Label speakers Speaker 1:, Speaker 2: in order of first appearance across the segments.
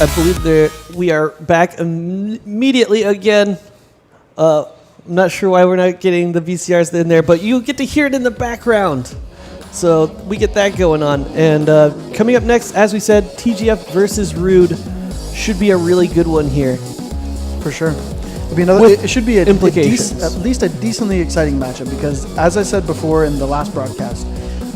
Speaker 1: I believe we are back immediately again. I'm not sure why we're not getting the VCRs in there, but you get to hear it in the background. So we get that going on. And coming up next, as we said, TGF versus Rude should be a really good one here.
Speaker 2: For sure. It should be at least a decently exciting matchup because, as I said before in the last broadcast,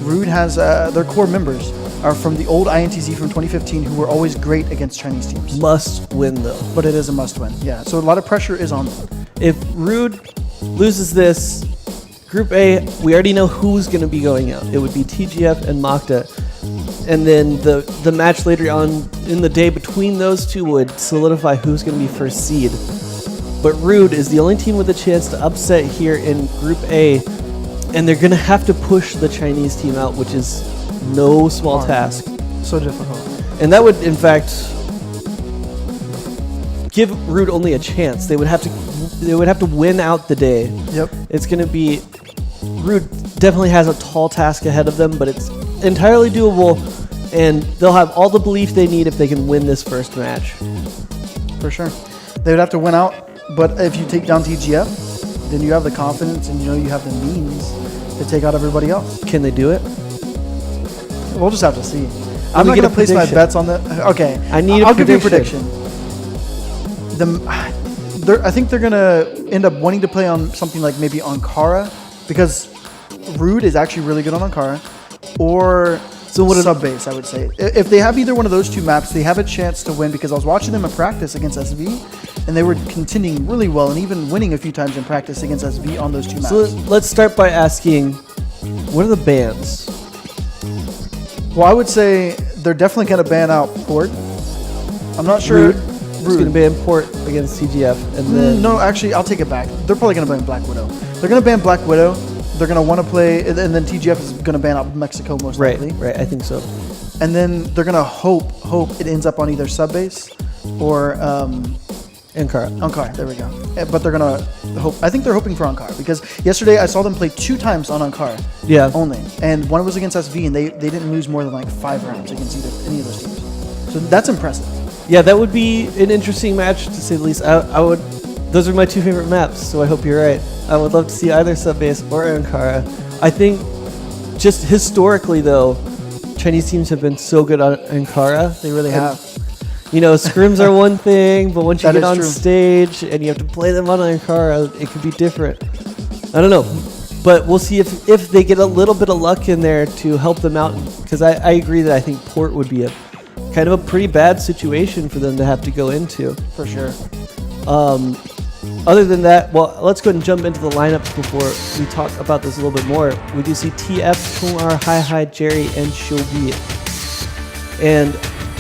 Speaker 2: Rude has their core members are from the old INTZ from 2015 who were always great against Chinese teams.
Speaker 1: Must win, though.
Speaker 2: But it is a must win, yeah. So a lot of pressure is on them.
Speaker 1: If Rude loses this, Group A, we already know who's going to be going out. It would be TGF and Makta. And then the match later on in the day between those two would solidify who's going to be first seed. But Rude is the only team with a chance to upset here in Group A, and they're going to have to push the Chinese team out, which is no small task.
Speaker 2: So difficult.
Speaker 1: And that would, in fact, give Rude only a chance. They would have to win out the day.
Speaker 2: Yep.
Speaker 1: It's going to be Rude definitely has a tall task ahead of them, but it's entirely doable, and they'll have all the belief they need if they can win this first match.
Speaker 2: For sure. They would have to win out, but if you take down TGF, then you have the confidence and you know you have the means to take out everybody else.
Speaker 1: Can they do it?
Speaker 2: We'll just have to see. I'm not going to place my bets on that. Okay.
Speaker 1: I'll give you a prediction.
Speaker 2: I think they're going to end up wanting to play on something like maybe Ankara, because Rude is actually really good on Ankara, or Subbase, I would say. If they have either one of those two maps, they have a chance to win, because I was watching them in practice against SV, and they were contending really well and even winning a few times in practice against SV on those two maps.
Speaker 1: So let's start by asking, what are the bans?
Speaker 2: Well, I would say they're definitely going to ban out Port. I'm not sure.
Speaker 1: Rude is going to ban Port against TGF. And then
Speaker 2: no, actually, I'll take it back. They're probably going to ban Black Widow. They're going to ban Black Widow. They're going to want to play, and then TGF is going to ban out Mexico most likely.
Speaker 1: Right, I think so.
Speaker 2: And then they're going to hope it ends up on either Subbase or
Speaker 1: Ankara.
Speaker 2: There we go. But they're going to hope. I think they're hoping for Ankara, because yesterday I saw them play 2 times on Ankara.
Speaker 1: Yeah.
Speaker 2: Only. And one was against SV, and they didn't lose more than like 5 rounds against any of those teams. So that's impressive.
Speaker 1: Yeah, that would be an interesting match, to say the least. I would. Those are my 2 favorite maps, so I hope you're right. I would love to see either Subbase or Ankara. I think, just historically, though, Chinese teams have been so good on Ankara.
Speaker 2: They really have.
Speaker 1: You know, scrims are one thing, but once you get on
Speaker 2: true.
Speaker 1: stage and you have to play them on Ankara, it could be different. I don't know. But we'll see if they get a little bit of luck in there to help them out. Because I agree that I think Port would be a kind of a pretty bad situation for them to have to go into.
Speaker 2: For sure.
Speaker 1: Other than that, well, let's go ahead and jump into the lineups before we talk about this a little bit more. We do see TF, Chung'ar, Hi, Jerry, and Shobi. And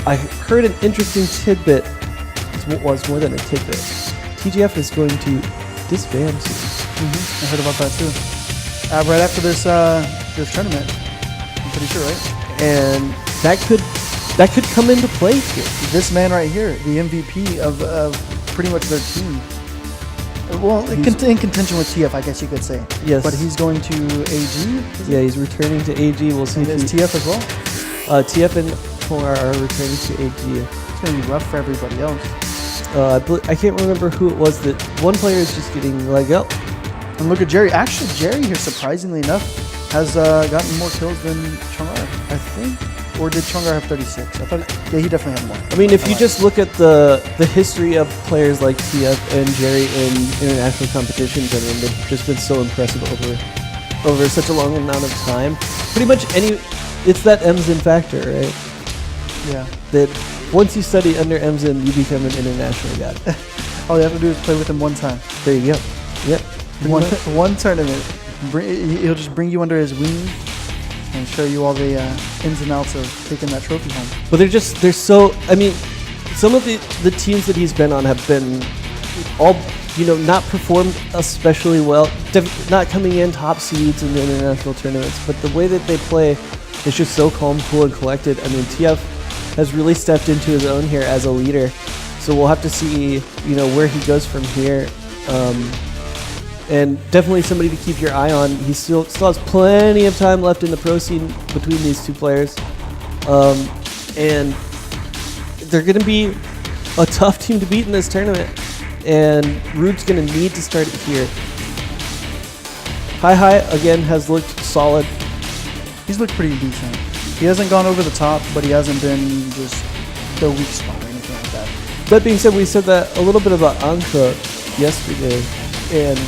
Speaker 1: I heard an interesting tidbit. Well, it's more than a tidbit. TGF is going to disband soon.
Speaker 2: I heard about that too. Right after this tournament, I'm pretty sure, right?
Speaker 1: And that could come into play here.
Speaker 2: This man right here, the MVP of pretty much their team. Well, in contention with TF, I guess you could say.
Speaker 1: Yes.
Speaker 2: But he's going to AG?
Speaker 1: Yeah, he's returning to AG. We'll see.
Speaker 2: And is TF as well?
Speaker 1: TF and Chung'ar are returning to AG.
Speaker 2: It's going to be rough for everybody else.
Speaker 1: I can't remember who it was that one player is just getting leg up.
Speaker 2: And look at Jerry. Actually, Jerry here, surprisingly enough, has gotten more kills than Chung'ar, I think. Or did Chung'ar have 36? I thought, yeah, he definitely had more.
Speaker 1: I mean, if you just look at the history of players like TF and Jerry in international competitions, I mean, they've just been so impressive over such a long amount of time. Pretty much it's that MZin factor, right?
Speaker 2: Yeah.
Speaker 1: That once you study under MZin, you become an international guy.
Speaker 2: All you have to do is play with him one time.
Speaker 1: There you go. Yep.
Speaker 2: One tournament. He'll just bring you under his wing and show you all the ins and outs of taking that trophy home.
Speaker 1: But they're so, I mean, some of the teams that he's been on have been all, not performed especially well, not coming in top seeds in the international tournaments, but the way that they play is just so calm, cool, and collected. I mean, TF has really stepped into his own here as a leader, so we'll have to see, where he goes from here. And definitely somebody to keep your eye on. He still has plenty of time left in the pro scene between these two players. And they're going to be a tough team to beat in this tournament, and Rude's going to need to start it here. Hi again has looked solid.
Speaker 2: He's looked pretty decent. He hasn't gone over the top, but he hasn't been just the weak spot or anything like that.
Speaker 1: That being said, we said that a little bit about Anka yesterday, and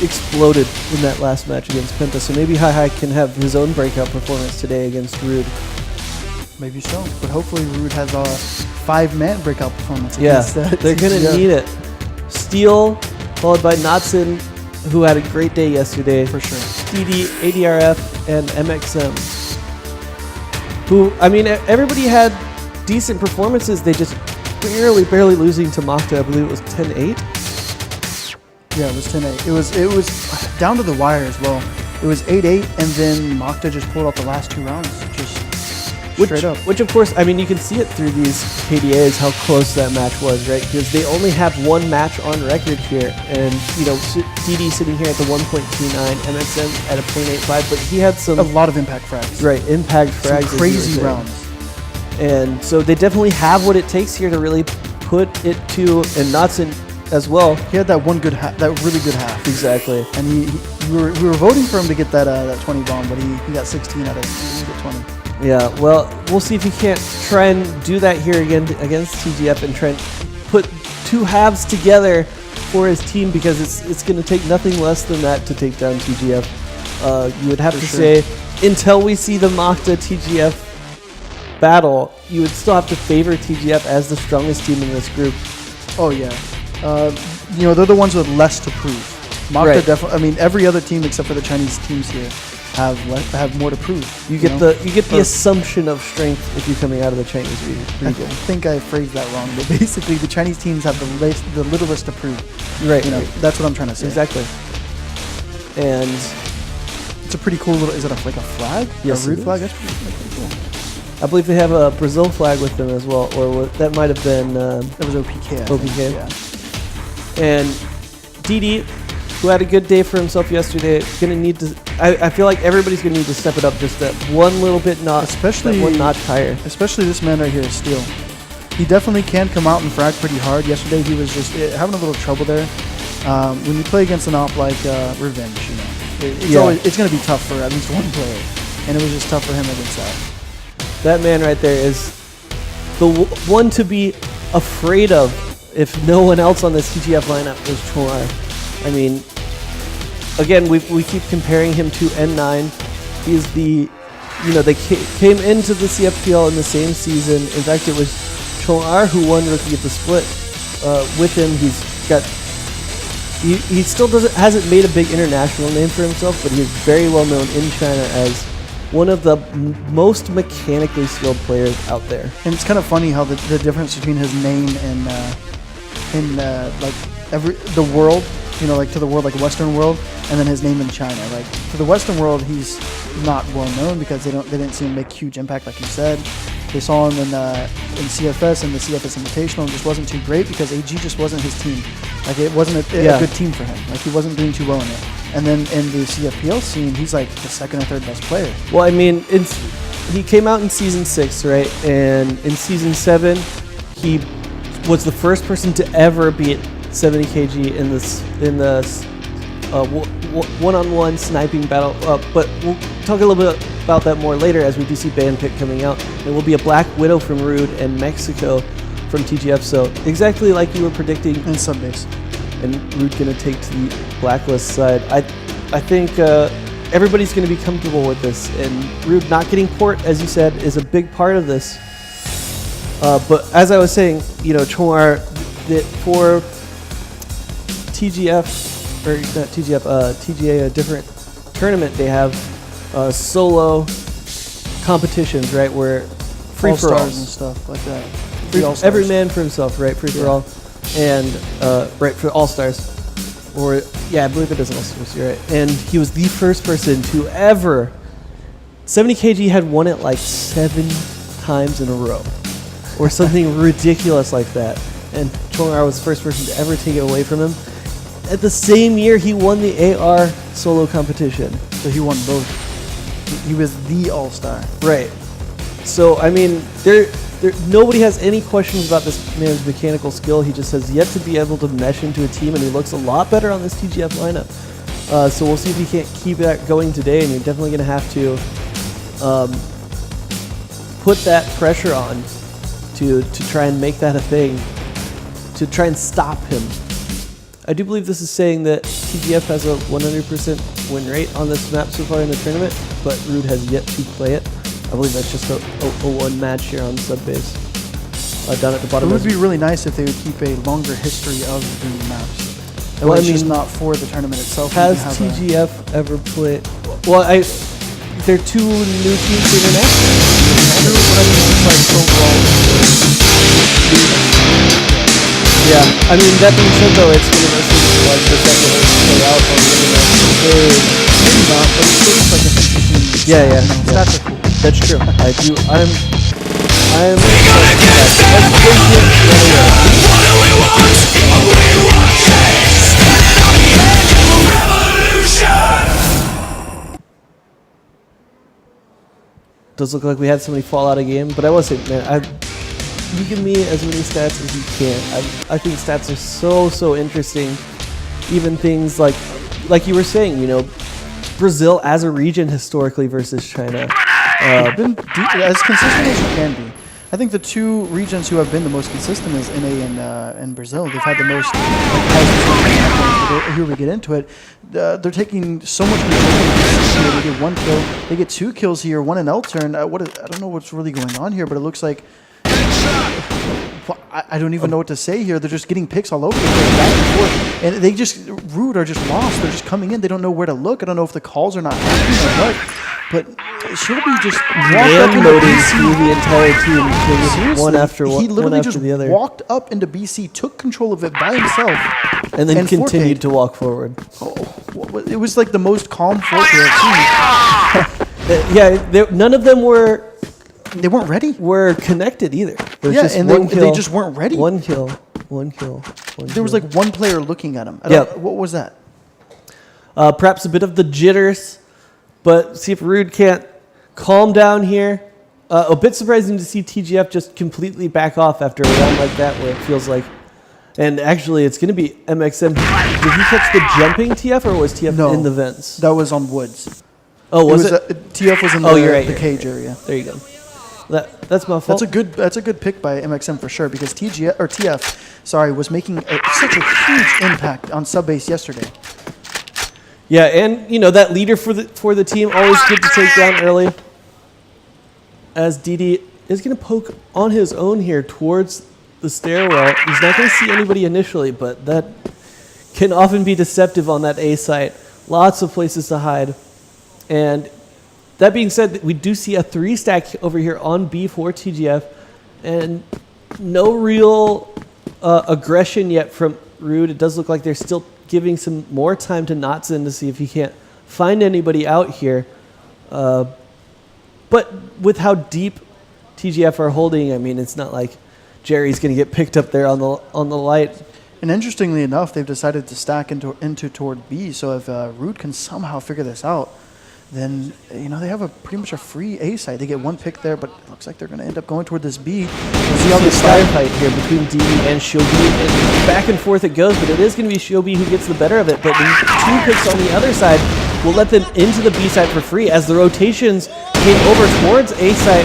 Speaker 1: exploded in that last match against Penta. So maybe Hi can have his own breakout performance today against Rude.
Speaker 2: Maybe so, but hopefully Rude has a 5-man breakout performance.
Speaker 1: Yeah,
Speaker 2: Against,
Speaker 1: they're going to need it. Steel, followed by Natsun, who had a great day yesterday.
Speaker 2: For sure.
Speaker 1: DD, ADRF, and MXM. Who, I mean, everybody had decent performances. They just barely losing to Makta. I believe it was 10-8.
Speaker 2: Yeah, it was 10-8. It was down to the wire as well. It was 8-8, and then Makta just pulled out the last 2 rounds, just straight up.
Speaker 1: Which, of course, I mean, you can see it through these KDAs how close that match was, right? Because they only have 1 match on record here, and DD sitting here at the 1.29, MXM at a 0.85, but he had
Speaker 2: A lot of impact frags.
Speaker 1: Right, impact frags.
Speaker 2: Some crazy rounds.
Speaker 1: And so they definitely have what it takes here to really put it to, and Natsun as well.
Speaker 2: He had that one good that really good half.
Speaker 1: Exactly.
Speaker 2: And we were voting for him to get that 20 bomb, but he got 16 out of it. He didn't get 20.
Speaker 1: Yeah, well, we'll see if he can't try and do that here again against TGF and try and put 2 halves together for his team, because it's going to take nothing less than that to take down TGF. You would have to say, until we see the Makta TGF battle, you would still have to favor TGF as the strongest team in this group.
Speaker 2: Oh, yeah. They're the ones with less to prove. Makta definitely. I mean, every other team except for the Chinese teams here have more to prove.
Speaker 1: You get the assumption of strength if you're coming out of the Chinese region.
Speaker 2: I think I phrased that wrong, but basically the Chinese teams have the littlest to prove.
Speaker 1: Right.
Speaker 2: That's what I'm trying to say.
Speaker 1: Exactly. And
Speaker 2: it's a pretty cool little. Is it like a flag?
Speaker 1: Yes,
Speaker 2: a Rude flag. That's pretty cool.
Speaker 1: I believe they have a Brazil flag with them as well, or that might have been.
Speaker 2: That was OPK.
Speaker 1: OPK.
Speaker 2: Yeah.
Speaker 1: And DD, who had a good day for himself yesterday, gonna need to. I feel like everybody's gonna need to step it up just that one little bit,
Speaker 2: especially
Speaker 1: that one notch higher.
Speaker 2: Especially this man right here, Steel. He definitely can come out and frag pretty hard. Yesterday he was just having a little trouble there. When you play against an op like Revenge, it's gonna be tough for at least one player, and it was just tough for him against that.
Speaker 1: That man right there is the one to be afraid of if no one else on this TGF lineup is Choar. I mean, again, we keep comparing him to N9. He's they came into the CFPL in the same season. In fact, it was Choar who won Rookie of the Split. With him, he still hasn't made a big international name for himself, but he is very well known in China as one of the most mechanically skilled players out there.
Speaker 2: And it's kind of funny how the difference between his name and like the world, like to the world, like Western world, and then his name in China. Like to the Western world, he's not well known because they didn't see him make huge impact, like you said. They saw him in CFS and the CFS Invitational, and just wasn't too great because AG just wasn't his team. Like it wasn't a good team for him. Like he wasn't doing too well in it. And then in the CFPL scene, he's like the 2nd or 3rd best player.
Speaker 1: Well, I mean, he came out in Season 6, right? And in Season 7, he was the first person to ever beat 70 kg in the one-on-one sniping battle. But we'll talk a little bit about that more later as we do see band pick coming out. There will be a Black Widow from Rude and Mexico from TGF. So exactly like you were predicting.
Speaker 2: And Subbase.
Speaker 1: And Rude going to take to the Blacklist side. I think everybody's going to be comfortable with this, and Rude not getting port, as you said, is a big part of this. But as I was saying, Choar, for TGF, or not TGF, TGA, a different tournament, they have solo competitions, right, where free for all
Speaker 2: and stuff like that.
Speaker 1: Every man for himself, right, free for all. And right for All-Stars, or I believe it is All-Stars, you're right. And he was the first person to ever 70 kg had won it like 7 times in a row, or something ridiculous like that. And Choar was the first person to ever take it away from him. At the same year, he won the AR solo competition.
Speaker 2: So he won both. He was the All-Star.
Speaker 1: Right. So I mean, Nobody has any questions about this man's mechanical skill. He just has yet to be able to mesh into a team, and he looks a lot better on this TGF lineup. So we'll see if he can't keep that going today, and you're definitely going to have to put that pressure on to try and make that a thing, to try and stop him. I do believe this is saying that TGF has a 100% win rate on this map so far in the tournament, but Rude has yet to play it. I believe that's just a one match here on subbase. Down at the bottom.
Speaker 2: It would be really nice if they would keep a longer history of doing maps.
Speaker 1: Well, I mean,
Speaker 2: just not for the tournament itself.
Speaker 1: Has TGF ever played? Well, they're two new teams international. Yeah, I mean, that being said, though, it's one of those things like the second will play out on the international stage.
Speaker 2: Maybe not, but it still looks like a 50 team.
Speaker 1: Yeah.
Speaker 2: Stats are cool.
Speaker 1: That's true. I'm
Speaker 3: gonna get set. What do we want? We want change. Standing on the edge of a revolution.
Speaker 1: Does look like we had somebody fall out of game, but I will say, man, you give me as many stats as you can. I think stats are so interesting. Even things like you were saying, you know, Brazil as a region historically versus China.
Speaker 2: Been as consistent as you can be. I think the two regions who have been the most consistent is NA and Brazil. They've had the most. Here we get into it. They're taking so much control. They get 1 kill. They get 2 kills here. 1 in L turn. I don't know what's really going on here, but it looks like. I don't even know what to say here. They're just getting picks all over the place, back and forth, and they just Rude are just lost. They're just coming in. They don't know where to look. I don't know if the calls are not happening or what. But should be just
Speaker 1: man-moding through the entire team, one after
Speaker 2: He literally just
Speaker 1: the other.
Speaker 2: walked up into BC, took control of it by himself,
Speaker 1: and then continued to walk forward.
Speaker 2: It was like the most calm forte I've seen.
Speaker 1: Yeah, none of them were.
Speaker 2: They weren't ready.
Speaker 1: Were connected either.
Speaker 2: Yeah, and they just weren't ready.
Speaker 1: One kill.
Speaker 2: There was like one player looking at him. What was that?
Speaker 1: Perhaps a bit of the jitters, but see if Rude can't calm down here. A bit surprising to see TGF just completely back off after a round like that, where it feels like. And actually, it's going to be MXM. Did he catch the jumping TF, or was TF in the vents?
Speaker 2: That was on Woods.
Speaker 1: Oh, was it?
Speaker 2: TF was in the cage area.
Speaker 1: There you go. That's my fault.
Speaker 2: That's a good pick by MXM for sure, because TF was making such a huge impact on subbase yesterday.
Speaker 1: Yeah, and you know that leader for the team, always good to take down early. As DD is going to poke on his own here towards the stairwell. He's not going to see anybody initially, but that can often be deceptive on that A site. Lots of places to hide, and. That being said, we do see a 3-stack over here on B for TGF, and no real aggression yet from Rude. It does look like they're still giving some more time to Natsun to see if he can't find anybody out here. But with how deep TGF are holding, I mean, it's not like Jerry's going to get picked up there on the light.
Speaker 2: And interestingly enough, they've decided to stack into toward B. So if Rude can somehow figure this out, then they have pretty much a free A site. They get 1 pick there, but it looks like they're going to end up going toward this B.
Speaker 1: We'll see how the firefight here between DD and Shobi, and back and forth it goes, but it is going to be Shobi who gets the better of it. But the 2 picks on the other side will let them into the B site for free, as the rotations came over towards A site.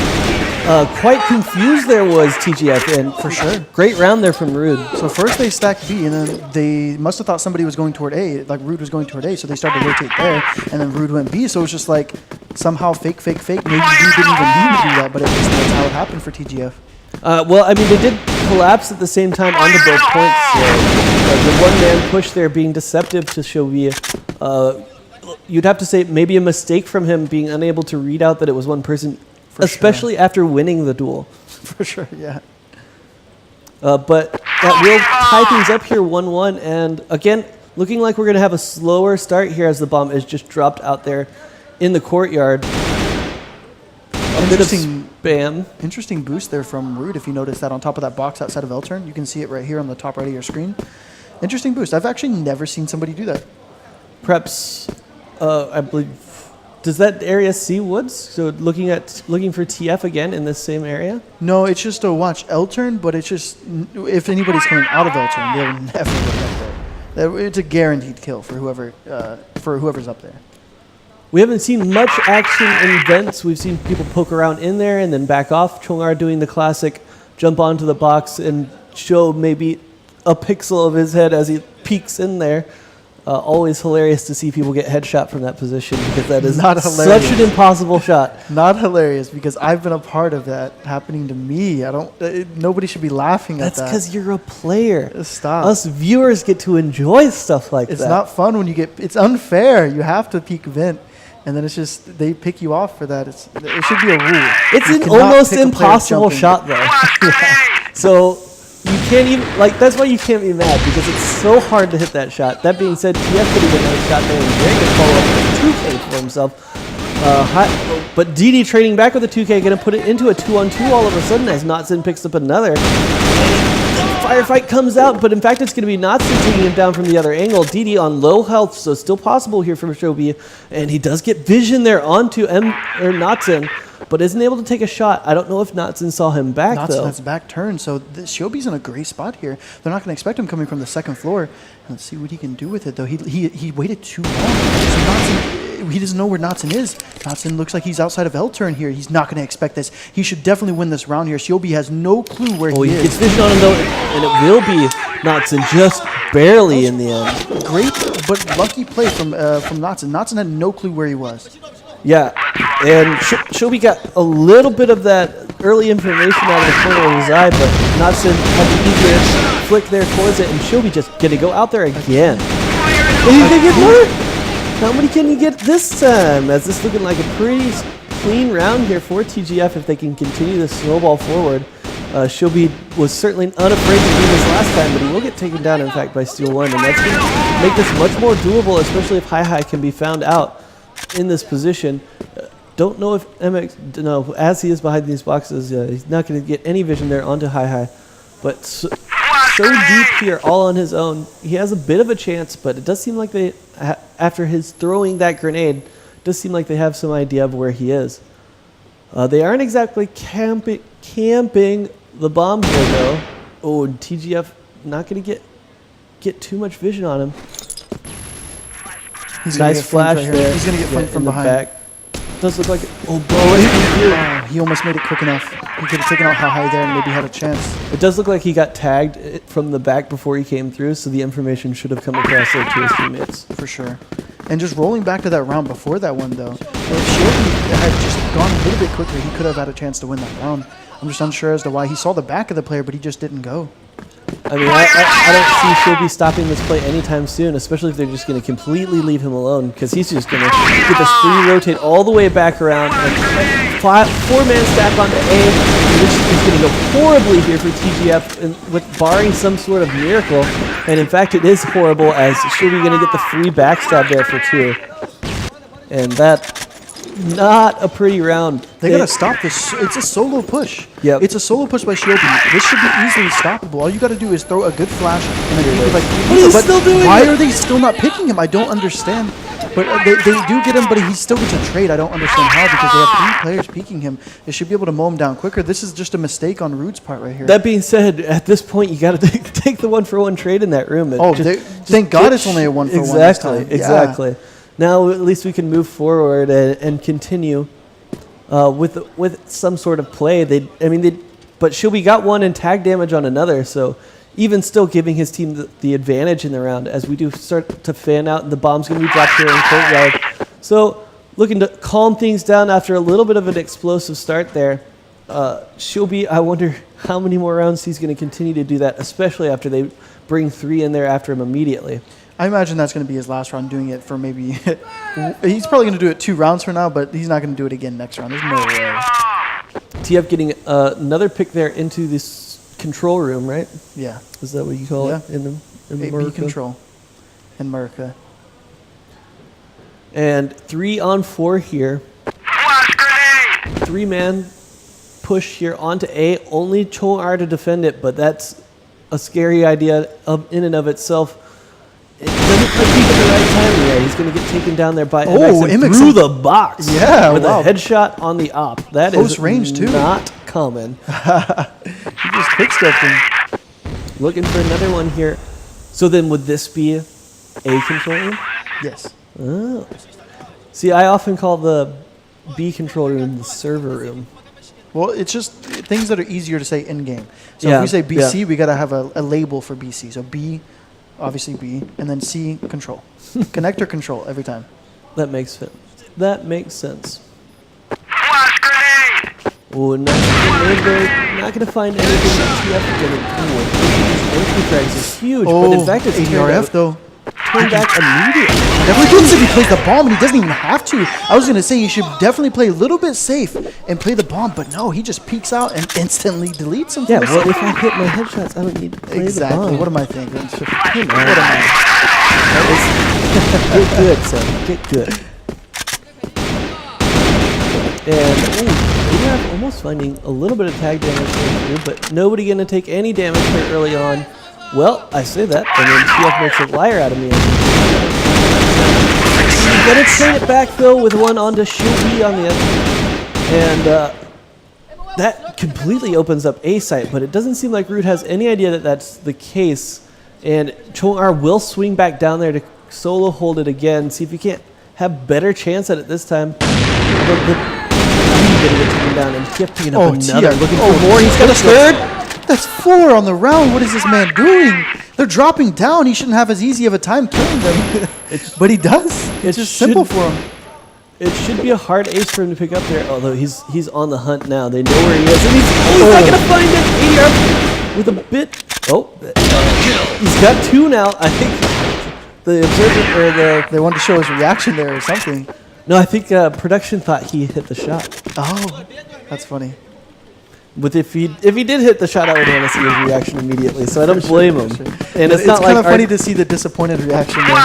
Speaker 1: Quite confused there was TGF, and for sure, great round there from Rude.
Speaker 2: So first they stacked B, and then they must have thought somebody was going toward A, like Rude was going toward A, so they started to rotate there, and then Rude went B, so it was just like somehow fake. Maybe you didn't even need to do that, but that's how it happened for TGF.
Speaker 1: Well, I mean, they did collapse at the same time onto both points. So, the one-man push there being deceptive to Shobi. You'd have to say maybe a mistake from him being unable to read out that it was one person. Especially after winning the duel.
Speaker 2: For sure, yeah.
Speaker 1: But that will tie things up here 1-1. And again, looking like we're going to have a slower start here as the bomb is just dropped out there in the courtyard. A bit of spam.
Speaker 2: Interesting boost there from Rude, if you notice that on top of that box outside of L-turn. You can see it right here on the top right of your screen. Interesting boost. I've actually never seen somebody do that.
Speaker 1: Perhaps, I believe, Does that area see woods? So looking for TF again in this same area?
Speaker 2: No, it's just a watch L turn, but it's just if anybody's coming out of L turn, they'll never look up there. It's a guaranteed kill for whoever's up there.
Speaker 1: We haven't seen much action in vents. We've seen people poke around in there and then back off. Chongar doing the classic jump onto the box and show maybe a pixel of his head as he peeks in there. Always hilarious to see people get headshot from that position because that is
Speaker 2: Not hilarious.
Speaker 1: such an impossible shot.
Speaker 2: Not hilarious because I've been a part of that happening to me. Nobody should be laughing at
Speaker 1: That's
Speaker 2: that.
Speaker 1: because you're a player.
Speaker 2: Stop.
Speaker 1: Us viewers get to enjoy stuff like
Speaker 2: It's
Speaker 1: that.
Speaker 2: not fun when it's unfair. You have to peek vent, and then it's just they pick you off for that. It should be a rule.
Speaker 1: It's
Speaker 2: You
Speaker 1: an
Speaker 2: cannot
Speaker 1: almost
Speaker 2: pick a player
Speaker 1: impossible
Speaker 2: jumping.
Speaker 1: shot though. So you can't even that's why you can't be mad because it's so hard to hit that shot. That being said, TF could have been a shot there and very good follow up with a 2K for himself. But DD trading back with a 2K, going to put it into a 2-on-2 all of a sudden as Notson picks up another. Firefight comes out, but in fact it's going to be Notson taking him down from the other angle. DD on low health, so still possible here from Shobi, and he does get vision there onto Notson, but isn't able to take a shot. I don't know if Notson saw him back though.
Speaker 2: Notson has back turn, so Shobi's in a great spot here. They're not going to expect him coming from the second floor. Let's see what he can do with it though. He waited too long. So Notson, he doesn't know where Notson is. Notson looks like he's outside of L turn here. He's not going to expect this. He should definitely win this round here. Shobi has no clue where he
Speaker 1: He gets
Speaker 2: is.
Speaker 1: vision on him though, and it will be Notson just barely in the end.
Speaker 2: Great but lucky play from Notson. Notson had no clue where he was.
Speaker 1: Yeah, and Shobi got a little bit of that early information out of the corner of his eye, but Notson had the easier flick there towards it, and Shobi just going to go out there again. And he's going to get hurt! How many can you get this time? As this looking like a pretty clean round here for TGF if they can continue the snowball forward. Shobi was certainly unafraid to do this last time, but he will get taken down, in fact, by Steel 1, and that's going to make this much more doable, especially if Hi can be found out in this position. Don't know if MX, no, as he is behind these boxes, he's not going to get any vision there onto Hi. But so deep here, all on his own, he has a bit of a chance, but it does seem like they, after his throwing that grenade, it does seem like they have some idea of where he is. They aren't exactly camping the bomb here, though. Oh, and TGF not going to get too much vision on him.
Speaker 2: He's gonna
Speaker 1: Nice
Speaker 2: get flanked
Speaker 1: flash
Speaker 2: right here.
Speaker 1: there.
Speaker 2: He's going to get flanked from
Speaker 1: in the
Speaker 2: behind.
Speaker 1: back. Does look like it. Oh, boy.
Speaker 2: He almost made it quick enough. He could have taken out High there and maybe had a chance.
Speaker 1: It does look like he got tagged from the back before he came through, so the information should have come across there to his teammates.
Speaker 2: For sure. And just rolling back to that round before that one, though, if Shobi had just gone a little bit quicker, he could have had a chance to win that round. I'm just unsure as to why he saw the back of the player, but he just didn't go.
Speaker 1: I mean, I don't see Shobi stopping this play anytime soon, especially if they're just going to completely leave him alone, because he's just going to get this free rotate all the way back around and four-man stack onto A. This is going to go horribly here for TGF with barring some sort of miracle, and in fact it is horrible as Shobi going to get the free backstab there for 2. And that, not a pretty round.
Speaker 2: They gotta stop this. It's a solo push.
Speaker 1: Yep.
Speaker 2: It's a solo push by Shobi. This should be easily stoppable. All you gotta do is throw a good flash and then people like.
Speaker 1: But he's still doing
Speaker 2: why
Speaker 1: it.
Speaker 2: are they still not picking him? I don't understand. But they do get him, but he still gets a trade. I don't understand how because they have 3 players peeking him. They should be able to mow him down quicker. This is just a mistake on Rude's part right here.
Speaker 1: That being said, at this point you got to take the 1-for-1 trade in that room.
Speaker 2: Oh, thank God it's only a 1-for-1 this time. Yeah.
Speaker 1: Exactly. Now at least we can move forward and continue with some sort of play. But Shobi got one and tag damage on another, so even still giving his team the advantage in the round as we do start to fan out, and the bomb's going to be dropped here in courtyard. So looking to calm things down after a little bit of an explosive start there. Shobi, I wonder how many more rounds he's going to continue to do that, especially after they bring 3 in there after him immediately.
Speaker 2: I imagine that's going to be his last round doing it for maybe... he's probably going to do it 2 rounds from now, but he's not going to do it again next round. There's no way.
Speaker 1: TF getting another pick there into this control room, right?
Speaker 2: Yeah.
Speaker 1: Is that what you call it in the
Speaker 2: AB
Speaker 1: America?
Speaker 2: control in America.
Speaker 1: And 3-on-4 here. 3-man push here onto A. Only Cho'R to defend it, but that's a scary idea in and of itself. It doesn't quite peek at the right timing there. He's going to get taken down there by
Speaker 2: Oh,
Speaker 1: MX through the box.
Speaker 2: Yeah,
Speaker 1: with
Speaker 2: wow.
Speaker 1: a headshot on the op. That
Speaker 2: Close
Speaker 1: is
Speaker 2: range, too.
Speaker 1: not common.
Speaker 2: He just quick-stepped him.
Speaker 1: Looking for another one here. So then would this be a control room?
Speaker 2: Yes.
Speaker 1: Oh. See, I often call the B control room the server room.
Speaker 2: Well, it's just things that are easier to say in-game. So
Speaker 1: Yeah,
Speaker 2: if we say BC,
Speaker 1: yeah.
Speaker 2: we got to have a label for BC. So B, obviously B, and then C, control. Connect or control every time.
Speaker 1: That makes sense. That makes sense.
Speaker 3: Flash grenade!
Speaker 1: Oh, not going to find anything that TF is going to do with. Entry frags is huge, but in fact it's
Speaker 2: ADRF though.
Speaker 1: turned back immediately.
Speaker 2: Definitely good if he plays the bomb, and he doesn't even have to. I was going to say he should definitely play a little bit safe and play the bomb, but no, he just peeks out and instantly deletes him.
Speaker 1: Yeah, well, if I hit my headshots, I don't need to play
Speaker 2: Exactly.
Speaker 1: the bomb.
Speaker 2: What am I thinking?
Speaker 1: Come on.
Speaker 2: What am I?
Speaker 1: Get good, son. Get good. And ADRF almost finding a little bit of tag damage going through, but nobody going to take any damage here early on. Well, I say that, and then TF makes a liar out of me. He's going to train it back, though, with one onto Shubi on the other. And that completely opens up A site, but it doesn't seem like Root has any idea that that's the case. And Chong-R will swing back down there to solo hold it again, see if he can't have better chance at it this time. But he's going to get taken down, and TF picking up another.
Speaker 2: TF.
Speaker 1: Looking for more. He's got a third.
Speaker 2: That's 4 on the round. What is this man doing? They're dropping down. He shouldn't have as easy of a time killing them. But he does. It's just simple for him.
Speaker 1: It should be a hard ace for him to pick up there, although he's on the hunt now. They know where he is, and he's not going to find it. ADRF with a bit. Oh, he's got 2 now. I think the observer or the
Speaker 2: They wanted to show his reaction there or something.
Speaker 1: no, I think production thought he hit the shot.
Speaker 2: Oh, that's funny.
Speaker 1: But if he did hit the shot, I would want to see his reaction immediately. So I don't blame him. And it's
Speaker 2: It's
Speaker 1: not
Speaker 2: kind
Speaker 1: like
Speaker 2: of funny to see the disappointed reaction there.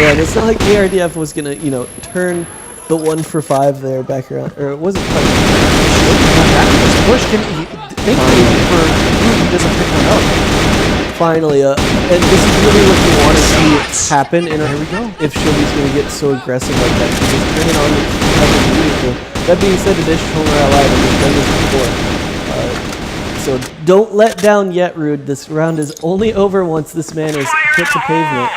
Speaker 1: yeah, and it's not like ARDF was gonna turn the 1 for 5 there back around, or it wasn't quite.
Speaker 2: Push can thankfully for Root, he doesn't pick one up.
Speaker 1: Finally, and this is really what you want to see happen. And here we go. If Shobi's going to get so aggressive like that, he just turn it on immediately. That being said, it is Chong-R alive, and we've done this before. So don't let down yet, Rude. This round is only over once this man is hit the pavement.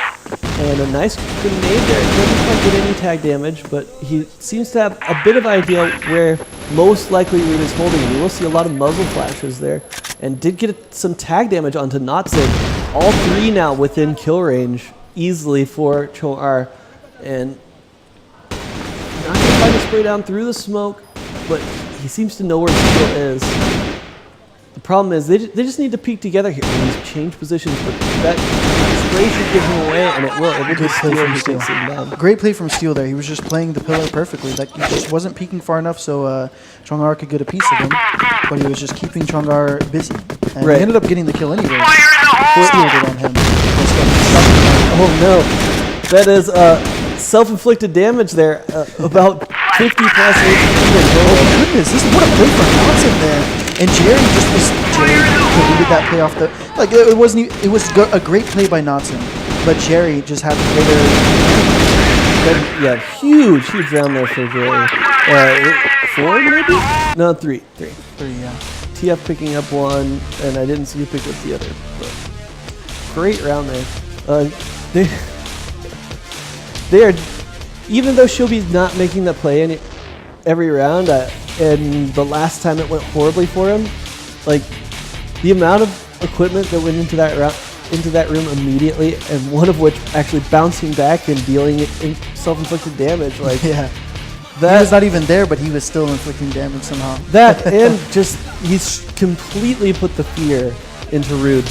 Speaker 1: And a nice grenade there. Doesn't quite get any tag damage, but he seems to have a bit of idea where most likely Rude is holding. We will see a lot of muzzle flashes there. And did get some tag damage onto Natsen. All 3 now within kill range easily for Chong-R. And not going to find a spray down through the smoke, but he seems to know where Steel is. The problem is they just need to peek together here. He's changed positions, but that spray should give him away, and it will. It will just
Speaker 2: play from
Speaker 1: Steel
Speaker 2: Steel.
Speaker 1: him down.
Speaker 2: Great play from Steel there. He was just playing the pillar perfectly. Like he just wasn't peeking far enough so Chong-R could get a piece of him, but he was just keeping Chong-R busy. And
Speaker 1: Right.
Speaker 2: he ended up getting the kill anyway.
Speaker 3: Fire in the hole!
Speaker 2: Steel did on him.
Speaker 1: Oh no, that is self-inflicted damage there. About 50 plus HP.
Speaker 2: Oh goodness, this is what a play for Natsen there. And Jerry deleted that play off the it wasn't it was a great play by Natsen, but Jerry just had the greater.
Speaker 1: Yeah, huge round there for Jerry. 4 maybe? No, 3.
Speaker 2: 3, yeah.
Speaker 1: TF picking up 1, and I didn't see you pick up the other. But great round there. They are, even though Shobi's not making the play every round, and the last time it went horribly for him, like the amount of equipment that went into that room immediately, and one of which actually bouncing back and dealing self-inflicted damage, like
Speaker 2: Yeah.
Speaker 1: that
Speaker 2: He was not even there, but he was still inflicting damage somehow.
Speaker 1: That and just he's completely put the fear into Rude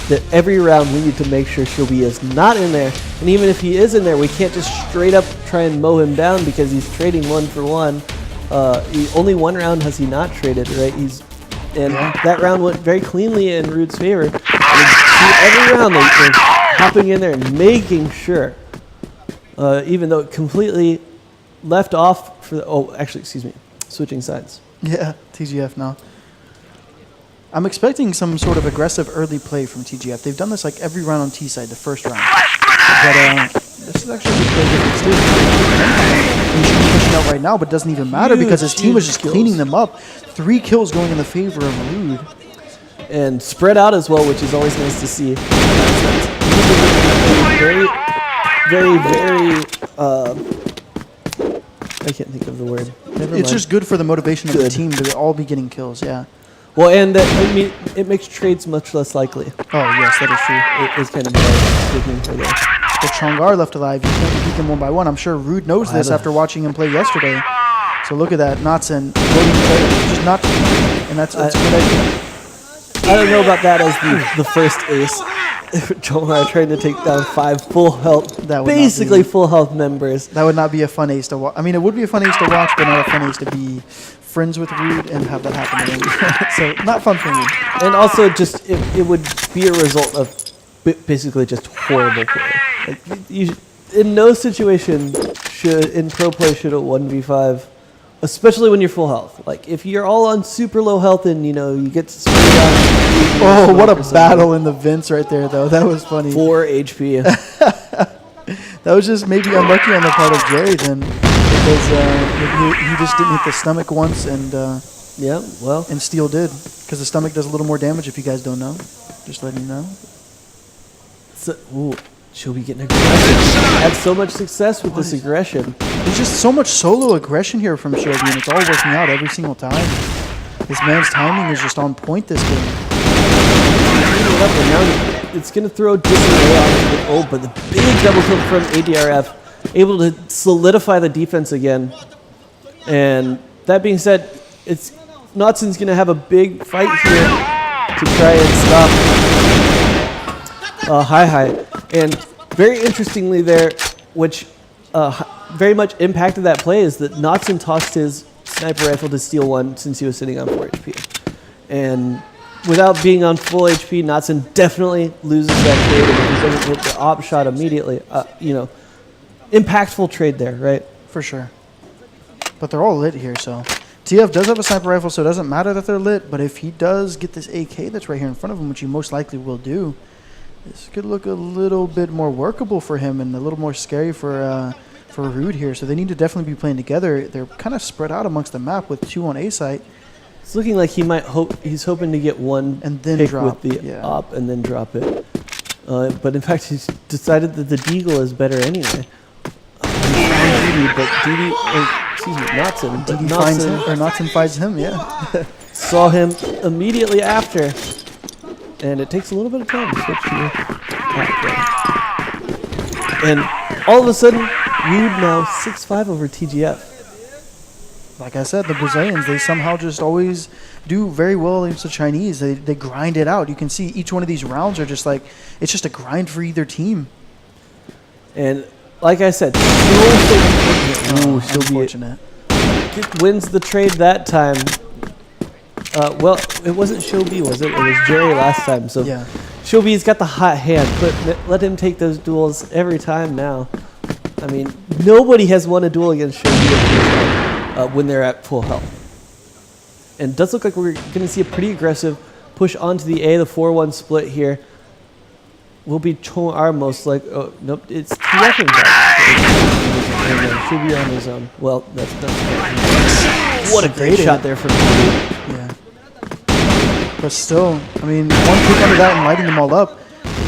Speaker 1: that every round we need to make sure Shobi is not in there, and even if he is in there, we can't just straight up try and mow him down because he's trading 1 for 1. Only 1 round has he not traded, right? That round went very cleanly in Rude's favor. And every round they're hopping in there and making sure, even though it completely left off for switching sides.
Speaker 2: Yeah, TGF now. I'm expecting some sort of aggressive early play from TGF. They've done this like every round on T side, the first round. But This is actually a good play difference too. He should be pushing out right now, but it doesn't even matter because his team was just cleaning them up. 3 kills going in the favor of Rude.
Speaker 1: And spread out as well, which is always nice to see. Very, very, I can't think of the word. Never
Speaker 2: It's
Speaker 1: mind.
Speaker 2: just good for the motivation of the
Speaker 1: Good.
Speaker 2: team to all be getting kills, yeah.
Speaker 1: Well, and I mean, it makes trades much less likely.
Speaker 2: Oh, yes, that is true.
Speaker 1: Is kind of what I was thinking for there.
Speaker 2: The Chongar left alive. You can't defeat them one by one. I'm sure Rude knows this after watching him play yesterday. So look at that. Natsun just not, and that's a good idea.
Speaker 1: I don't know about that as the first ace. Chongar trying to take down 5 full health,
Speaker 2: That would not
Speaker 1: basically
Speaker 2: be-
Speaker 1: full health members.
Speaker 2: That would not be a fun ace to watch. I mean, it would be a fun ace to watch, but not a fun ace to be friends with Rude and have that happen to him. So not fun for me.
Speaker 1: And also, just it would be a result of basically just horrible play. Like you, in no situation in pro play should a 1v5, especially when you're full health. Like if you're all on super low health and you get sprayed out.
Speaker 2: Oh, what a battle in the vents right there, though. That was funny.
Speaker 1: 4 HP.
Speaker 2: That was just maybe unlucky on the part of Jerry then, because he just didn't hit the stomach once, and
Speaker 1: Yeah, well,
Speaker 2: and Steel did, because the stomach does a little more damage. If you guys don't know, just letting you know.
Speaker 1: so, ooh, she'll be getting aggressive. Had so much success with this aggression.
Speaker 2: There's just so much solo aggression here from Shelby, and it's all working out every single time. This man's timing is just on point this game.
Speaker 1: And now it's going to throw disarray off the ult, but the big double kill from ADRF, able to solidify the defense again. And that being said, Natsun's going to have a big fight here to try and stop Hi. And very interestingly there, which very much impacted that play, is that Natsun tossed his sniper rifle to steal 1 since he was sitting on 4 HP. And without being on full HP, Natsun definitely loses that trade, and if he doesn't hit the op shot immediately, impactful trade there, right?
Speaker 2: For sure. But they're all lit here, so. TF does have a sniper rifle, so it doesn't matter that they're lit, but if he does get this AK that's right here in front of him, which he most likely will do, this could look a little bit more workable for him and a little more scary for Rude here. So they need to definitely be playing together. They're kind of spread out amongst the map with 2 on A site.
Speaker 1: It's looking like he's hoping to get 1
Speaker 2: And then
Speaker 1: pick
Speaker 2: drop,
Speaker 1: with the
Speaker 2: yeah.
Speaker 1: op and then drop it. But in fact, he's decided that the Deagle is better anyway. Natsun, but
Speaker 2: DD finds him,
Speaker 1: Natsun
Speaker 2: or Natsun finds him, yeah.
Speaker 1: saw him immediately after, and it takes a little bit of time to switch to and all of a sudden, Rude now 6-5 over TGF.
Speaker 2: Like I said, the Brazilians, they somehow just always do very well against the Chinese. They grind it out. You can see each one of these rounds are just like, it's just a grind for either team.
Speaker 1: And like I said,
Speaker 2: Unfortunate.
Speaker 1: wins the trade that time. Well, it wasn't Shobi, was it? It was Jerry last time. So
Speaker 2: Yeah.
Speaker 1: Shobi's got the hot hand. Let him take those duels every time now. I mean, nobody has won a duel against Shobi when they're at full health. And it does look like we're going to see a pretty aggressive push onto the A, the 4-1 split here. Will be Chong-R most like. Oh, nope, it's TF Should be on his own. Well, that's what a great shot there from Shobi.
Speaker 2: Yeah. But still, I mean, 1 pick under that and lighting them all up,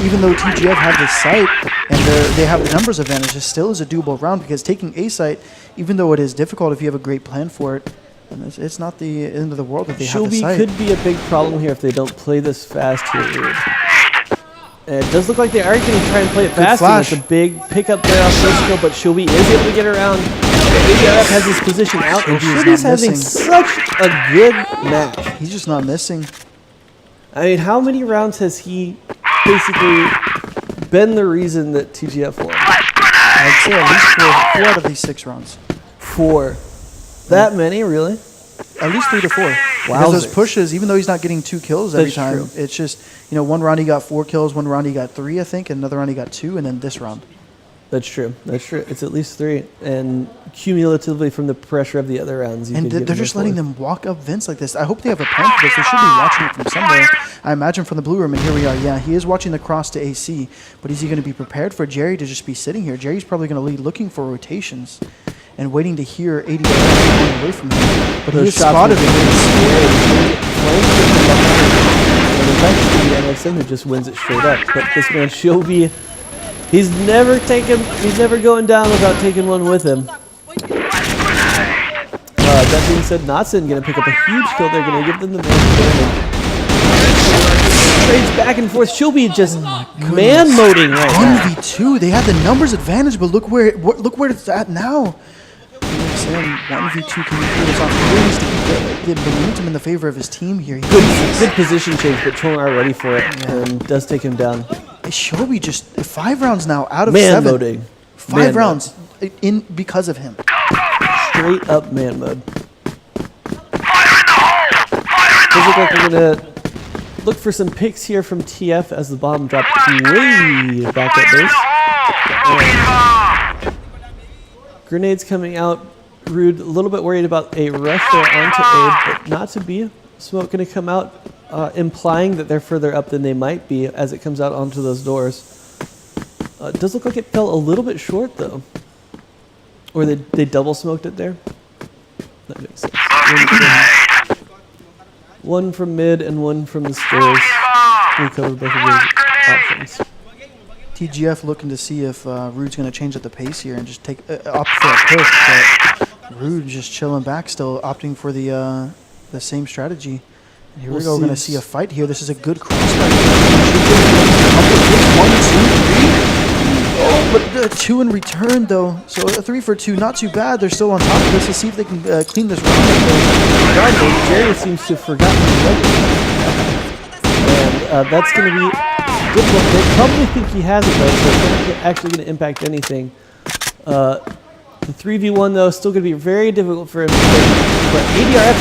Speaker 2: even though TGF have the site and they have the numbers advantage, it still is a doable round because taking A site, even though it is difficult if you have a great plan for it, and it's not the end of the world if they have the
Speaker 1: Shobi
Speaker 2: site.
Speaker 1: could be a big problem here if they don't play this fast here. And it does look like they are going to try and play it fast. And it's a big pickup there off Cisco, but Shobi is able to get around. ADRF has his position out, and Shobi's having such a good match.
Speaker 2: He's just not missing.
Speaker 1: I mean, how many rounds has he basically been the reason that TGF won?
Speaker 2: I'd say at least 4 out of these 6 rounds.
Speaker 1: 4. That many, really?
Speaker 2: At least 3 to 4.
Speaker 1: Wow.
Speaker 2: Because those pushes, even though he's not getting 2 kills every
Speaker 1: That's
Speaker 2: time,
Speaker 1: true.
Speaker 2: it's just, 1 round he got 4 kills, 1 round he got 3, I think, and another round he got 2, and then this round.
Speaker 1: That's true. That's true. It's at least 3. And cumulatively from the pressure of the other rounds, you
Speaker 2: And
Speaker 1: could give
Speaker 2: they're
Speaker 1: him a
Speaker 2: just letting
Speaker 1: 4th.
Speaker 2: them walk up vents like this. I hope they have a plan for this. They should be watching it from somewhere. I imagine, from the blue room, and here we are. Yeah, he is watching the cross to AC, but is he going to be prepared for Jerry to just be sitting here? Jerry's probably going to be looking for rotations and waiting to hear 80 going away from him. But he is spotted him.
Speaker 1: And eventually, MXM who just wins it straight up. But this man, Shobi, he's never going down without taking one with him. That being said, Natsun going to pick up a huge kill. They're going to give them the man damage. Trades back and forth. Shobi just man-moding right now.
Speaker 2: 1v2. They had the numbers advantage, but look where it's at now. Sam, 1v2, can he pull this off? He needs to keep the momentum in the favor of his team here.
Speaker 1: Good position change, but Chongar ready for it and does take him down.
Speaker 2: Shobi just 5 rounds now out of
Speaker 1: man
Speaker 2: 7.
Speaker 1: Moding.
Speaker 2: 5 rounds in because of him.
Speaker 1: Straight up man mode. Does look like we're gonna look for some picks here from TF as the bomb dropped way back at base. Grenades coming out. Rude a little bit worried about a rush there onto A, but not to be. Smoke gonna come out, implying that they're further up than they might be as it comes out onto those doors. It does look like it fell a little bit short though. Or they double smoked it there. That makes sense. One from mid and one from the stairs. We covered both of those options.
Speaker 2: TGF looking to see if Rude's going to change up the pace here and just opt for a push. But Rude just chilling back still, opting for the same strategy. And here we go. We're going to see a fight here. This is a good crossfire. 1, 2, 3. Oh, but 2 in return, though. So a 3 for 2, not too bad. They're still on top of this. Let's see if they can clean this round up.
Speaker 1: Regardless, Jerry seems to have forgotten and that's going to be good look. They probably think he has it, though, so it's not actually going to impact anything. The 3v1, though, is still going to be very difficult for him to take. But ADRF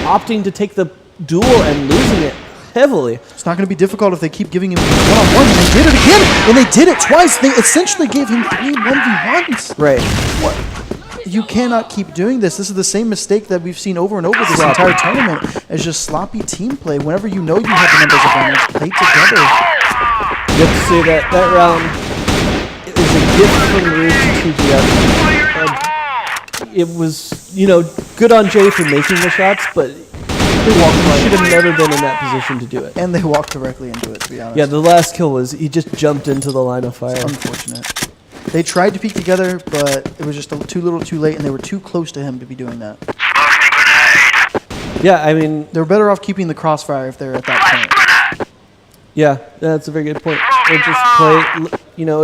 Speaker 1: opting to take the duel and losing it heavily.
Speaker 2: It's not going to be difficult if they keep giving him one-on-one. And they did it again, and they did it twice. They essentially gave him 3 1v1s.
Speaker 1: Right.
Speaker 2: What? You cannot keep doing this. This is the same mistake that we've seen over and over this entire tournament. It's just sloppy team play. Whenever you know you have the numbers advantage, play together.
Speaker 1: You have to say that round is a gift from Rude to TGF. It was, good on Jay for making the shots, but he should have never been in that position to do it.
Speaker 2: And they walked directly into it, to be honest.
Speaker 1: Yeah, the last kill was he just jumped into the line of fire.
Speaker 2: It's unfortunate. They tried to peek together, but it was just too little too late, and they were too close to him to be doing that.
Speaker 1: Yeah, I mean...
Speaker 2: They're better off keeping the crossfire if they're at that point.
Speaker 1: Yeah, that's a very good point. Or just play,